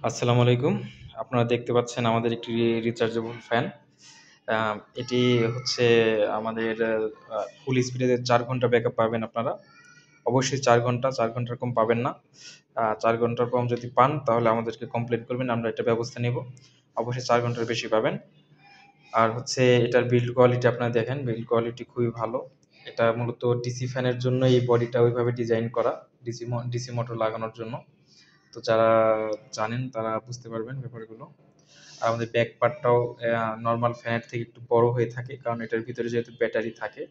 আসসালামু আলাইকুম। আপনারা দেখতে পাচ্ছেন আমাদের একটি রিচার্জেবল ফ্যান। এটি হচ্ছে আমাদের ফুল স্পিডে ৪ ঘন্টা ব্যাকআপ পাবেন আপনারা। অবশ্যই ৪ ঘন্টা, ৪ ঘন্টার কম পাবেন না। ৪ ঘন্টার কম যদি পান তাহলে আমাদেরকে কমপ্লেইন করবেন, আমরা এটা ব্যবস্থা নেব। অবশ্যই ৪ ঘন্টার বেশি পাবেন। আর হচ্ছে এটার বিল্ড কোয়ালিটি আপনারা দেখেন, বিল্ড কোয়ালিটি খুবই ভালো। এটা মূলত ডিসি ফ্যানের জন্য এই বডিটা ওইভাবে ডিজাইন করা, ডিসি মোটর লাগানোর জন্য। তো যারা জানেন তারা বুঝতে পারবেন ব্যাপারগুলো। আর আমাদের ব্যাক পার্টটাও নর্মাল ফ্যানের থেকে একটু বড় হয়ে থাকে, কারণ এটার ভিতরে যেহেতু ব্যাটারি থাকে।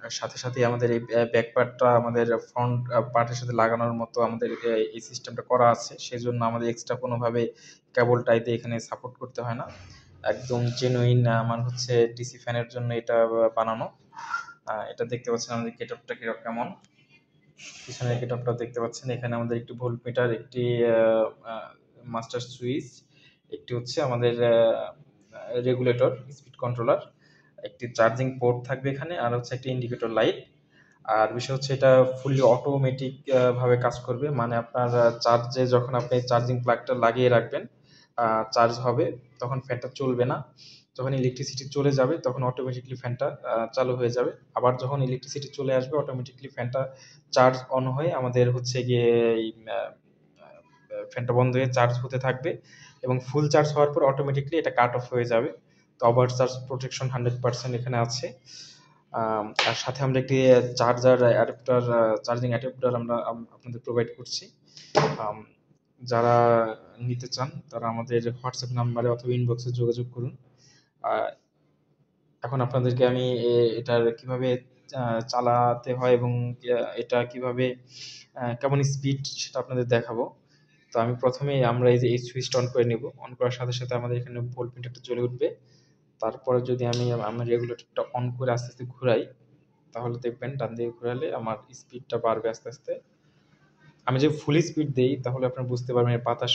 আর সাথে সাথে আমাদের এই ব্যাক পার্টটা আমাদের ফ্রন্ট পার্টের সাথে লাগানোর মতো আমাদের এই সিস্টেমটা করা আছে, সেজন্য আমাদের এক্সট্রা কোনোভাবে কেবল টাইতে এখানে সাপোর্ট করতে হয় না। একদম জেনুইন আমার হচ্ছে ডিসি ফ্যানের জন্য এটা বানানো। এটা দেখতে পাচ্ছেন আমাদের গেটআপটা কেমন। পিছনের গেটআপটা দেখতে পাচ্ছেন, এখানে আমাদের একটি ভোল্টমিটার, একটি মাস্টার সুইচ, একটি হচ্ছে আমাদের রেগুলেটর, স্পিড কন্ট্রোলার, একটি চার্জিং পোর্ট থাকবে এখানে, আর হচ্ছে একটা ইন্ডিকেটর লাইট। আর বিষয় হচ্ছে এটা ফুললি অটোমেটিক ভাবে কাজ করবে, মানে আপনার চার্জে যখন আপনি চার্জিং প্লাগটা লাগিয়ে রাখবেন, চার্জ হবে, তখন ফ্যানটা চলবে না। যখন ইলেকট্রিসিটি চলে যাবে তখন অটোমেটিকলি ফ্যানটা চালু হয়ে যাবে। আবার যখন ইলেকট্রিসিটি চলে আসবে অটোমেটিকলি ফ্যানটা চার্জ অন হয়ে আমাদের হচ্ছে গিয়ে এই ফ্যানটা বন্ধ হয়ে চার্জ হতে থাকবে, এবং ফুল চার্জ হওয়ার পর অটোমেটিকলি এটা কাট অফ হয়ে যাবে। তো ওভার চার্জ প্রোটেকশন 100% এখানে আছে। আর সাথে আমরা একটি চার্জার অ্যাডাপ্টার, চার্জিং অ্যাডাপ্টার আমরা আপনাদের প্রোভাইড করছি। আম, যারা নিতে চান তারা আমাদের হোয়াটসঅ্যাপ নাম্বারে অথবা ইনবক্সে যোগাযোগ করুন। আহ, এখন আপনাদেরকে আমি এটার কিভাবে চালাতে হয় এবং এটা কিভাবে কেমন স্পিড সেটা আপনাদের দেখাবো। তো আমি প্রথমেই আমরা এই যে এই সুইচটা অন করে নেব, অন করার সাথে সাথে আমাদের এখানে ভোল্ট মিটারটা জ্বলে উঠবে। তারপরে যদি আমি রেগুলেটরটা অন করে আস্তে আস্তে ঘুরাই, তাহলে দেখবেন ডান দিকে ঘোরালে আমার স্পিডটা বাড়বে আস্তে আস্তে। আমি যদি ফুল স্পিড দেই তাহলে আপনারা বুঝতে পারবেন এর বাতাস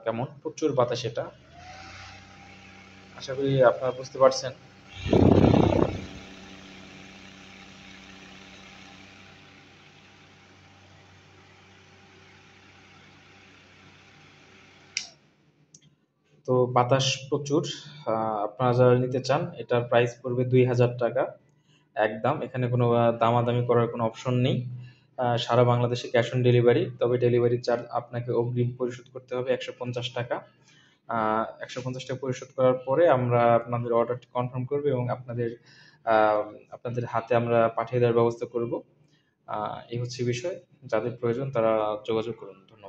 কেমন, প্রচুর বাতাস এটা। আশা করি আপনারা বুঝতে পারছেন। তো বাতাস প্রচুর। আপনারা যারা নিতে চান এটার প্রাইস পড়বে ২,০০০ টাকা একদম। এখানে কোনো দামাদামি করার কোনো অপশন নেই। সারা বাংলাদেশে ক্যাশ অন ডেলিভারি, তবে ডেলিভারি চার্জ আপনাকে অগ্রিম পরিশোধ করতে হবে ১৫০ টাকা। ১৫০ টাকা পরিশোধ করার পরে আমরা আপনাদের অর্ডারটি কনফার্ম করবো এবং আপনাদের হাতে আমরা পাঠিয়ে দেওয়ার ব্যবস্থা করব। এই হচ্ছে বিষয়। যাদের প্রয়োজন তারা যোগাযোগ করুন। ধন্যবাদ।